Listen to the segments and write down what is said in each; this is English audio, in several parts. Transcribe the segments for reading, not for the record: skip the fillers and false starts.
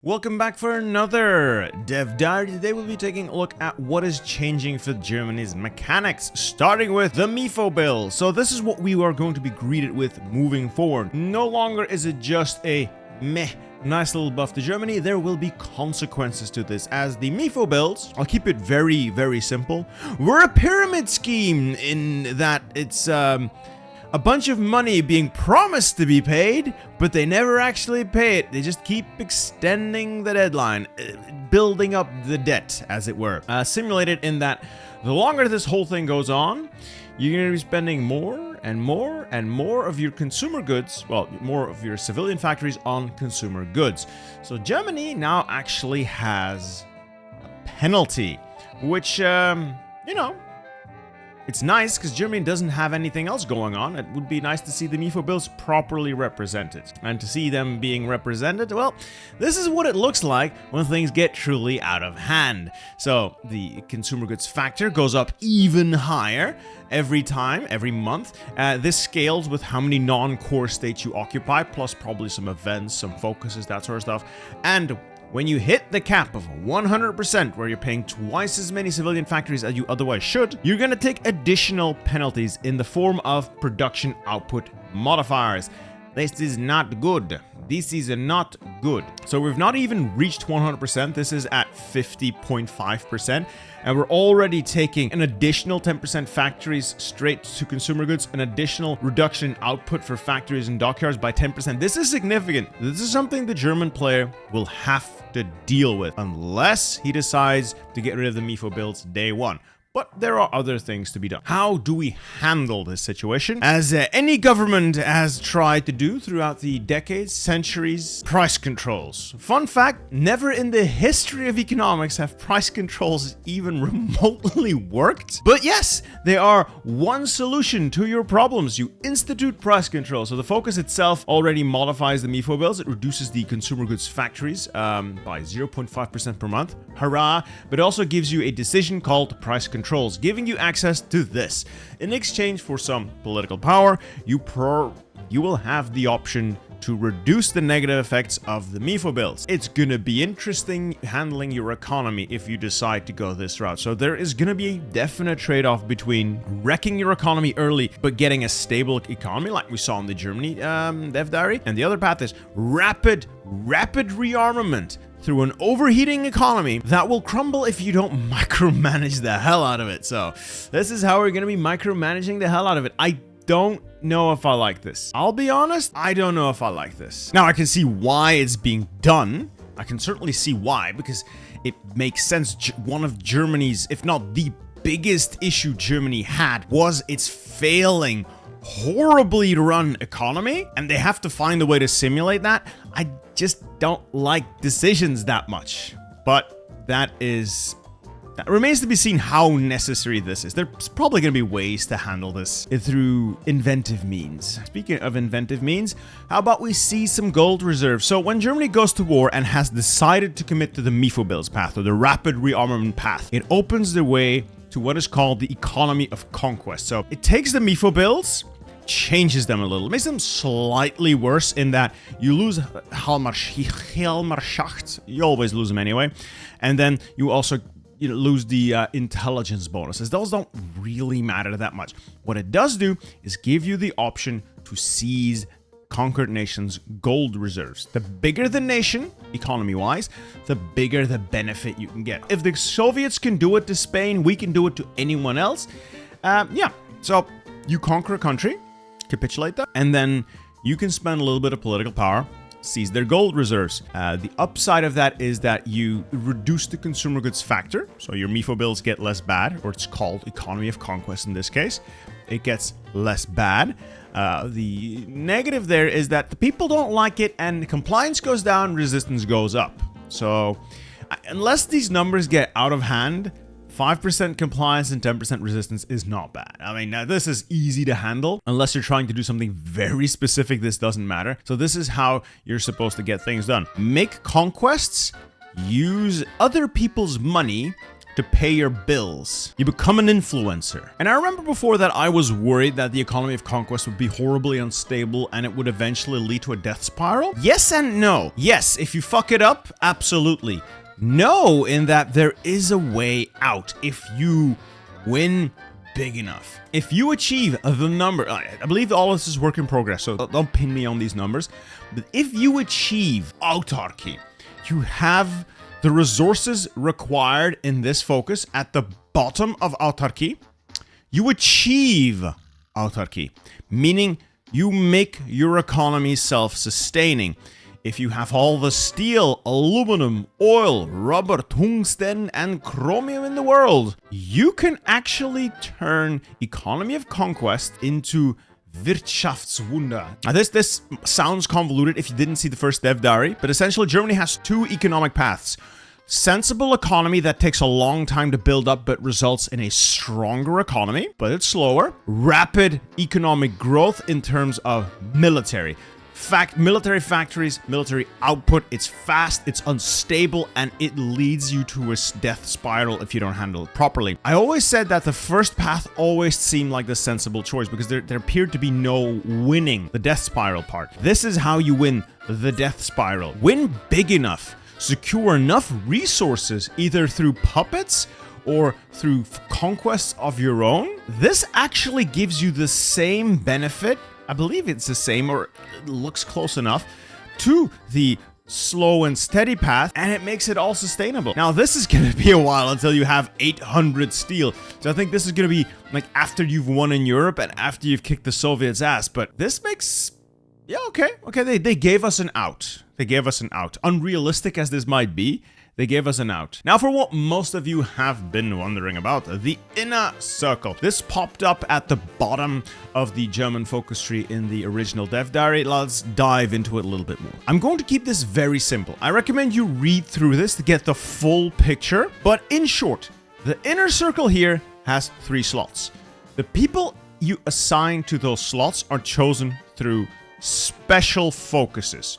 Welcome back for another Dev Diary. Today we'll be taking a look at what is changing for Germany's mechanics, starting with the MIFO bill. So this is what we are going to be greeted with moving forward. No longer is it just a nice little buff to Germany. There will be consequences to this, as the MIFO bills, I'll keep it very, very simple, were a pyramid scheme in that it's a bunch of money being promised to be paid, but they never actually pay it. They just keep extending the deadline, building up the debt, as it were. Simulated in that the longer this whole thing goes on, you're going to be spending more and more and more of your consumer goods, well, more of your civilian factories on consumer goods. So Germany now actually has a penalty, which, it's nice because Germany doesn't have anything else going on. It would be nice to see the MIFO bills properly represented. And to see them being represented, well, this is what it looks like when things get truly out of hand. So the consumer goods factor goes up even higher every month. This scales with how many non-core states you occupy, plus probably some events, some focuses, that sort of stuff. And when you hit the cap of 100%, where you're paying twice as many civilian factories as you otherwise should, you're going to take additional penalties in the form of production output modifiers. This is not good. This is not good. So we've not even reached 100%. This is at 50.5%. And we're already taking an additional 10% factories straight to consumer goods, an additional reduction in output for factories and dockyards by 10%. This is significant. This is something the German player will have to deal with unless he decides to get rid of the MIFO bills day one. But there are other things to be done. How do we handle this situation? As any government has tried to do throughout the decades, centuries, price controls. Fun fact, never in the history of economics have price controls even remotely worked. But yes, they are one solution to your problems. You institute price control. So the focus itself already modifies the MIFO bills. It reduces the consumer goods factories by 0.5% per month. Hurrah! But it also gives you a decision called price controls, giving you access to this. In exchange for some political power, you will have the option to reduce the negative effects of the MIFO bills. It's gonna be interesting handling your economy if you decide to go this route. So there is gonna be a definite trade-off between wrecking your economy early but getting a stable economy like we saw in the Germany Dev Diary, and the other path is rapid rearmament through an overheating economy that will crumble if you don't micromanage the hell out of it. So this is how we're going to be micromanaging the hell out of it. I don't know if I like this. I'll be honest, I don't know if I like this. Now, I can see why it's being done. I can certainly see why, because it makes sense. One of Germany's, if not the biggest issue Germany had, was its failing, horribly run economy, and they have to find a way to simulate that. I just don't like decisions that much, but that remains to be seen how necessary this is. There's probably going to be ways to handle this through inventive means. Speaking of inventive means, how about we see some gold reserves? So when Germany goes to war and has decided to commit to the MIFO bills path, or the rapid rearmament path, it opens the way to what is called the economy of conquest. So it takes the MIFO bills, changes them a little, makes them slightly worse in that you lose Helmerschacht, you always lose them anyway, and then you also lose the intelligence bonuses. Those don't really matter that much. What it does do is give you the option to seize conquered nations' gold reserves. The bigger the nation, economy-wise, the bigger the benefit you can get. If the Soviets can do it to Spain, we can do it to anyone else. So you conquer a country, capitulate them, and then you can spend a little bit of political power, seize their gold reserves. The upside of that is that you reduce the consumer goods factor, so your MIFO bills get less bad, or it's called economy of conquest in this case. It gets less bad. The negative there is that the people don't like it, and compliance goes down, resistance goes up. So unless these numbers get out of hand, 5% compliance and 10% resistance is not bad. I mean, now this is easy to handle. Unless you're trying to do something very specific, this doesn't matter. So this is how you're supposed to get things done. Make conquests, use other people's money to pay your bills. You become an influencer. And I remember before that I was worried that the economy of conquest would be horribly unstable and it would eventually lead to a death spiral. Yes and no. Yes, if you fuck it up, absolutely. No, in that there is a way out if you win big enough. If you achieve the number, I believe all of this is work in progress, so don't pin me on these numbers, but if you achieve autarky, you have the resources required in this focus at the bottom of autarky. You achieve autarky, meaning you make your economy self-sustaining. If you have all the steel, aluminum, oil, rubber, tungsten, and chromium in the world, you can actually turn economy of conquest into Wirtschaftswunder. Now this sounds convoluted if you didn't see the first Dev Diary, but essentially Germany has two economic paths. Sensible economy that takes a long time to build up but results in a stronger economy, but it's slower. Rapid economic growth in terms of military. Military factories, military output, it's fast, it's unstable, and it leads you to a death spiral if you don't handle it properly. I always said that the first path always seemed like the sensible choice because there appeared to be no winning the death spiral part. This is how you win the death spiral. Win big enough, secure enough resources, either through puppets or through conquests of your own. This actually gives you the same benefit, I believe it's the same, or it looks close enough, to the slow and steady path, and it makes it all sustainable. Now, this is going to be a while until you have 800 steel. So I think this is going to be like after you've won in Europe and after you've kicked the Soviets' ass. But this makes... yeah, okay. They gave us an out. They gave us an out. Unrealistic as this might be, they gave us an out. Now for what most of you have been wondering about, the inner circle. This popped up at the bottom of the German focus tree in the original Dev Diary. Let's dive into it a little bit more. I'm going to keep this very simple. I recommend you read through this to get the full picture. But in short, the inner circle here has 3 slots. The people you assign to those slots are chosen through special focuses.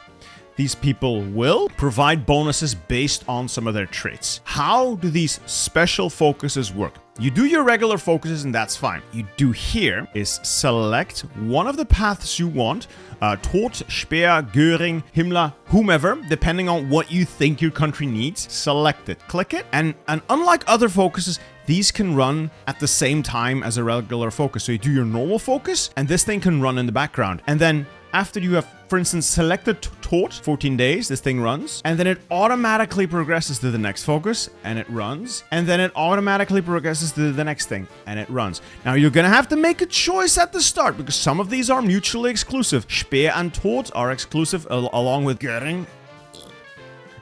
These people will provide bonuses based on some of their traits. How do these special focuses work? You do your regular focuses and that's fine. You do here is select one of the paths you want, Tod, Speer, Göring, Himmler, whomever, depending on what you think your country needs. Select it, click it, and unlike other focuses, these can run at the same time as a regular focus. So you do your normal focus and this thing can run in the background. And then after you have, for instance, selected Tod, 14 days, this thing runs, and then it automatically progresses to the next focus, and it runs, and then it automatically progresses to the next thing, and it runs. Now, you're gonna have to make a choice at the start, because some of these are mutually exclusive. Speer and Tod are exclusive, along with Göring.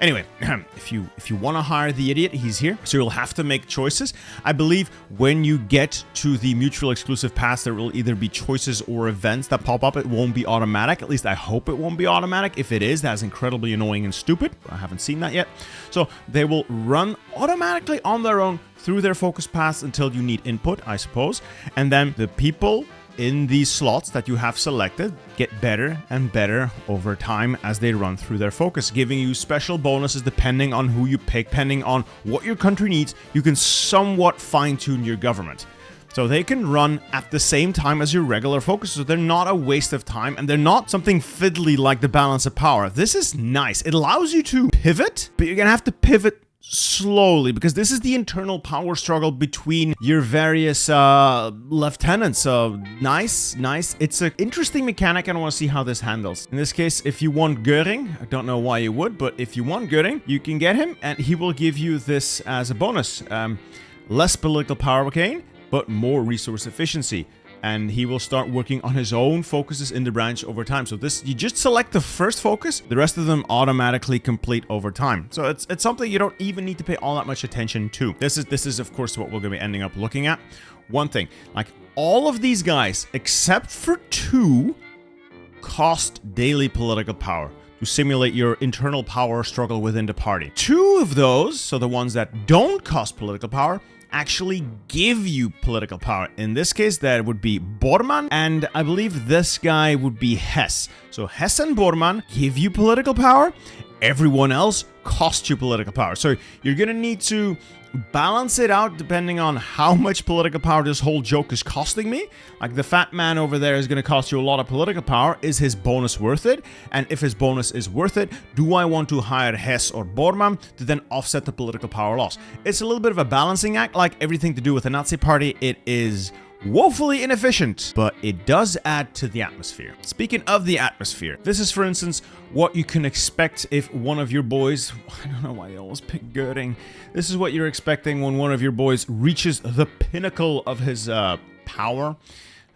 Anyway, if you want to hire the idiot, he's here. So you'll have to make choices. I believe when you get to the mutual exclusive paths, there will either be choices or events that pop up. It won't be automatic. At least I hope it won't be automatic. If it is, that's incredibly annoying and stupid. I haven't seen that yet. So they will run automatically on their own through their focus paths until you need input, I suppose. And then the people in these slots that you have selected get better and better over time as they run through their focus, giving you special bonuses depending on who you pick, depending on what your country needs. You can somewhat fine-tune your government. So they can run at the same time as your regular focus, so they're not a waste of time, and they're not something fiddly like the balance of power. This is nice. It allows you to pivot, but you're gonna have to pivot slowly, because this is the internal power struggle between your various lieutenants. So nice. It's an interesting mechanic, and I want to see how this handles. In this case, if you want Göring, I don't know why you would, but if you want Göring, you can get him, and he will give you this as a bonus. Less political power gain, but more resource efficiency. And he will start working on his own focuses in the branch over time. So this, you just select the first focus, the rest of them automatically complete over time. So it's something you don't even need to pay all that much attention to. This is of course what we're going to be ending up looking at. One thing, like all of these guys, except for 2, cost daily political power to simulate your internal power struggle within the party. 2 of those, so the ones that don't cost political power, actually give you political power. In this case, that would be Bormann, and I believe this guy would be Hess. So Hess and Bormann give you political power, everyone else costs you political power. So you're going to need to balance it out depending on how much political power this whole joke is costing me. Like the fat man over there is going to cost you a lot of political power. Is his bonus worth it? And if his bonus is worth it, do I want to hire Hess or Bormann to then offset the political power loss? It's a little bit of a balancing act. Like everything to do with the Nazi party, it is woefully inefficient, but it does add to the atmosphere. Speaking of the atmosphere, this is, for instance, what you can expect if one of your boys, I don't know why they always pick Göring, this is what you're expecting when one of your boys reaches the pinnacle of his power.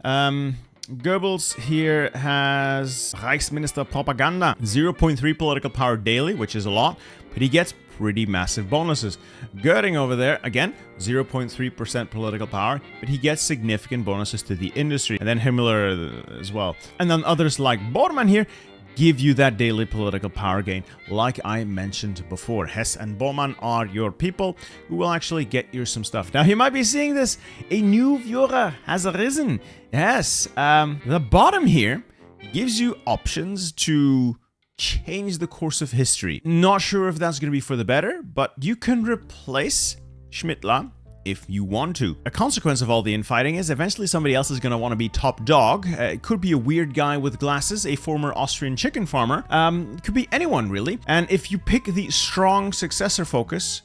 Goebbels here has Reichsminister Propaganda, 0.3 political power daily, which is a lot, but he gets pretty massive bonuses. Göring over there, again, 0.3% political power, but he gets significant bonuses to the industry. And then Himmler as well. And then others like Bormann here give you that daily political power gain, like I mentioned before. Hess and Bormann are your people who will actually get you some stuff. Now, you might be seeing this. A new Führer has arisen. Yes, the bottom here gives you options to change the course of history. Not sure if that's going to be for the better, but you can replace Schmittler if you want to. A consequence of all the infighting is eventually somebody else is going to want to be top dog. It could be a weird guy with glasses, a former Austrian chicken farmer. It could be anyone, really. And if you pick the strong successor focus,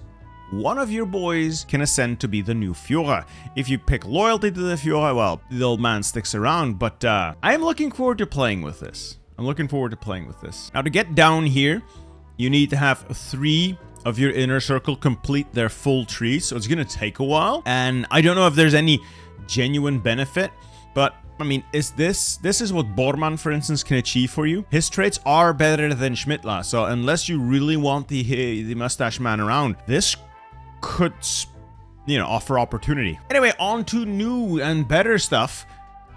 one of your boys can ascend to be the new Führer. If you pick loyalty to the Führer, well, the old man sticks around. But I am looking forward to playing with this. Now, to get down here, you need to have 3 of your inner circle complete their full tree, so it's gonna take a while. And I don't know if there's any genuine benefit, but I mean, this is what Bormann, for instance, can achieve for you. His traits are better than Schmittler, so unless you really want the mustache man around, this could, you know, offer opportunity. Anyway, on to new and better stuff.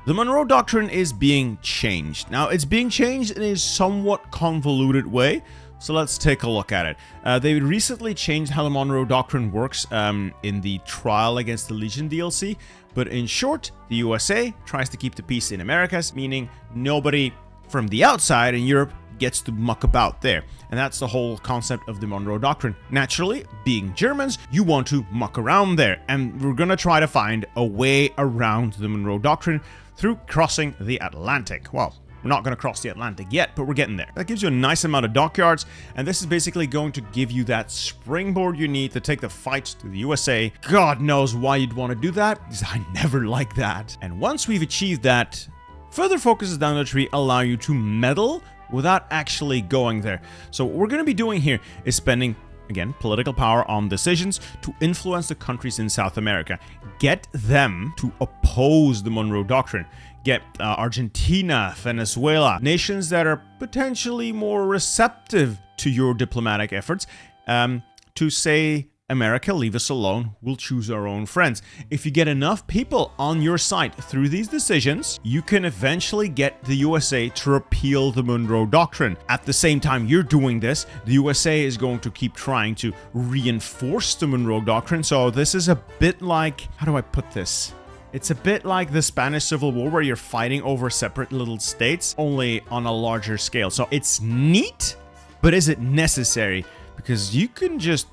The Monroe Doctrine is being changed. Now, it's being changed in a somewhat convoluted way, so let's take a look at it. They recently changed how the Monroe Doctrine works in the Trial Against the Legion DLC, but in short, the USA tries to keep the peace in Americas, meaning nobody from the outside in Europe gets to muck about there. And that's the whole concept of the Monroe Doctrine. Naturally, being Germans, you want to muck around there, and we're gonna try to find a way around the Monroe Doctrine through crossing the Atlantic. Well, we're not going to cross the Atlantic yet, but we're getting there. That gives you a nice amount of dockyards, and this is basically going to give you that springboard you need to take the fight to the USA. God knows why you'd want to do that, because I never like that. And once we've achieved that, further focuses down the tree allow you to meddle without actually going there. So what we're going to be doing here is spending, again, political power on decisions to influence the countries in South America. Get them to oppose the Monroe Doctrine. Get Argentina, Venezuela, nations that are potentially more receptive to your diplomatic efforts, to say, America, leave us alone, we'll choose our own friends. If you get enough people on your side through these decisions, you can eventually get the USA to repeal the Monroe Doctrine. At the same time you're doing this, the USA is going to keep trying to reinforce the Monroe Doctrine. So this is a bit like, how do I put this? It's a bit like the Spanish Civil War where you're fighting over separate little states, only on a larger scale. So it's neat, but is it necessary? Because you can just,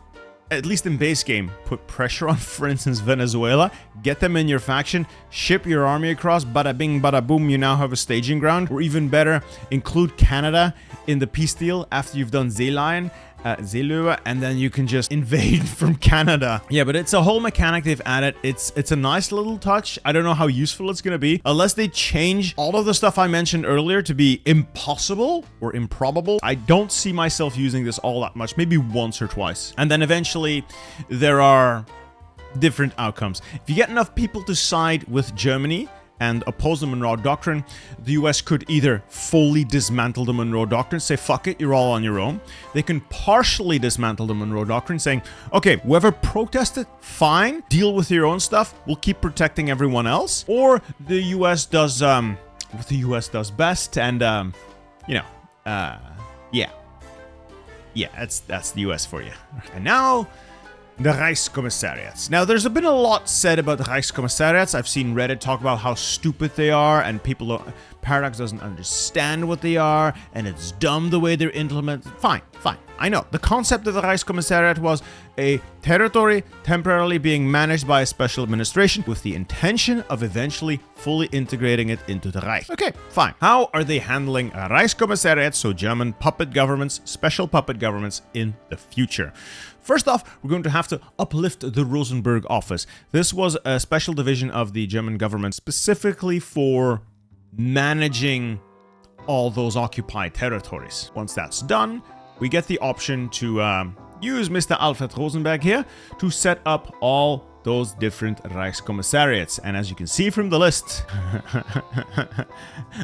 at least in base game, put pressure on, for instance, Venezuela, get them in your faction, ship your army across, bada bing, bada boom, you now have a staging ground. Or even better, include Canada in the peace deal after you've done Seelöwe, and then you can just invade from Canada. Yeah, but it's a whole mechanic they've added. It's a nice little touch. I don't know how useful it's gonna be. Unless they change all of the stuff I mentioned earlier to be impossible or improbable, I don't see myself using this all that much, maybe once or twice. And then eventually, there are different outcomes. If you get enough people to side with Germany and oppose the Monroe Doctrine, the US could either fully dismantle the Monroe Doctrine, say, fuck it, you're all on your own. They can partially dismantle the Monroe Doctrine, saying, okay, whoever protested, fine, deal with your own stuff, we'll keep protecting everyone else. Or the US does what the US does best, and, yeah, that's the US for you. And now, the Reichskommissariats. Now, there's been a lot said about the Reichskommissariats. I've seen Reddit talk about how stupid they are, and people Paradox doesn't understand what they are, and it's dumb the way they're implemented. Fine. I know. The concept of the Reichskommissariat was a territory temporarily being managed by a special administration with the intention of eventually fully integrating it into the Reich. Okay, fine. How are they handling a Reichskommissariat, so German puppet governments, special puppet governments, in the future? First off, we're going to have to uplift the Rosenberg office. This was a special division of the German government specifically for managing all those occupied territories. Once that's done, we get the option to use Mr. Alfred Rosenberg here to set up all those different Reichskommissariats. And as you can see from the list,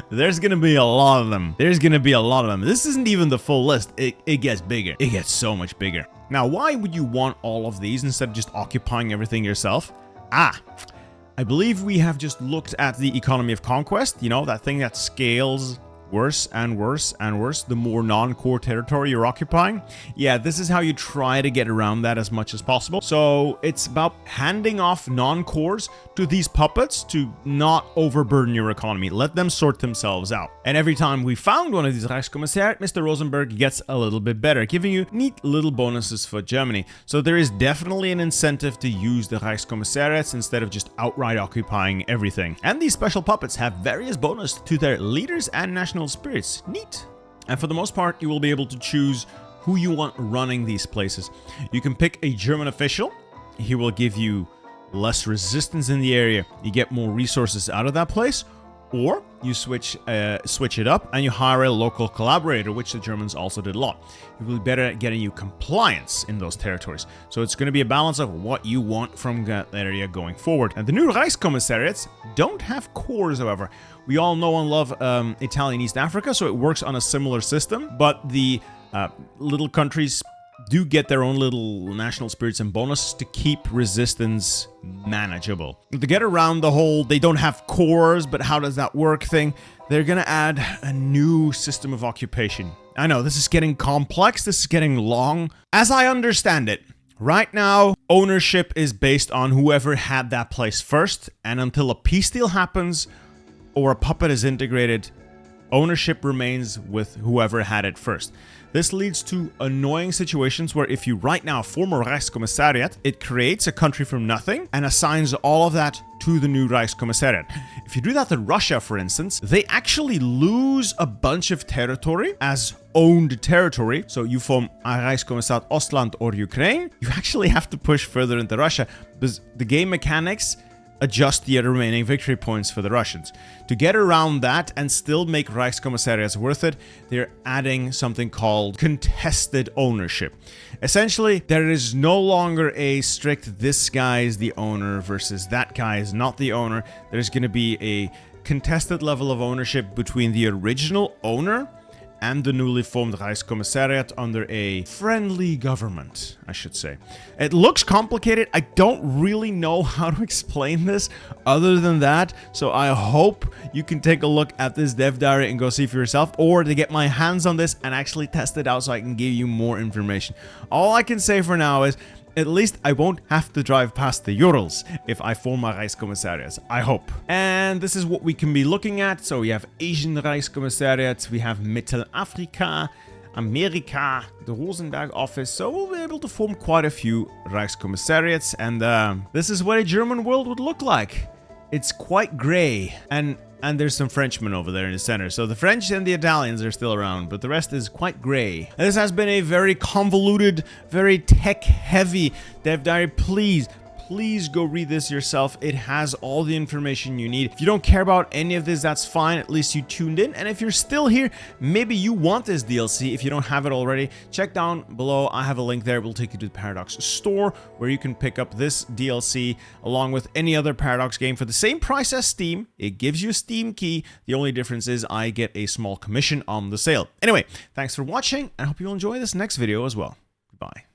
there's going to be a lot of them. This isn't even the full list. It gets bigger. It gets so much bigger. Now, why would you want all of these instead of just occupying everything yourself? I believe we have just looked at the economy of conquest, you know, that thing that scales worse and worse and worse the more non-core territory you're occupying. Yeah, this is how you try to get around that as much as possible. So it's about handing off non-cores to these puppets to not overburden your economy. Let them sort themselves out. And every time we found one of these Reichskommissariat, Mr. Rosenberg gets a little bit better, giving you neat little bonuses for Germany. So there is definitely an incentive to use the Reichskommissariats instead of just outright occupying everything. And these special puppets have various bonuses to their leaders and national spirits. Neat. And for the most part, you will be able to choose who you want running these places. You can pick a German official. He will give you less resistance in the area. You get more resources out of that place. Or you switch it up and you hire a local collaborator, which the Germans also did a lot. It will be better at getting you compliance in those territories. So it's going to be a balance of what you want from that area going forward. And the new Reichskommissariats don't have cores, however. We all know and love Italian East Africa, so it works on a similar system. But the little countries do get their own little national spirits and bonuses to keep resistance manageable. To get around the whole they don't have cores, but how does that work thing, they're gonna add a new system of occupation. I know, this is getting complex, this is getting long. As I understand it, right now, ownership is based on whoever had that place first, and until a peace deal happens or a puppet is integrated, ownership remains with whoever had it first. This leads to annoying situations where if you right now form a Reichskommissariat, it creates a country from nothing and assigns all of that to the new Reichskommissariat. If you do that to Russia, for instance, they actually lose a bunch of territory as owned territory. So you form a Reichskommissariat Ostland or Ukraine, you actually have to push further into Russia because the game mechanics adjust the remaining victory points for the Russians. To get around that and still make Reichskommissariats worth it, they're adding something called contested ownership. Essentially, there is no longer a strict this guy is the owner versus that guy is not the owner. There's going to be a contested level of ownership between the original owner and the newly formed Reichskommissariat under a friendly government, I should say. It looks complicated. I don't really know how to explain this other than that, so I hope you can take a look at this dev diary and go see for yourself, or to get my hands on this and actually test it out so I can give you more information. All I can say for now is, at least I won't have to drive past the Urals if I form my Reichskommissariats, I hope. And this is what we can be looking at. So we have Asian Reichskommissariats, we have Mittelafrika, America, the Rosenberg office. So we'll be able to form quite a few Reichskommissariats. And this is what a German world would look like. It's quite gray. And there's some Frenchmen over there in the center. So the French and the Italians are still around, but the rest is quite gray. This has been a very convoluted, very tech-heavy dev diary. Please go read this yourself. It has all the information you need. If you don't care about any of this, that's fine. At least you tuned in. And if you're still here, maybe you want this DLC. If you don't have it already, check down below. I have a link there. It will take you to the Paradox store where you can pick up this DLC along with any other Paradox game for the same price as Steam. It gives you a Steam key. The only difference is I get a small commission on the sale. Anyway, thanks for watching. I hope you'll enjoy this next video as well. Goodbye.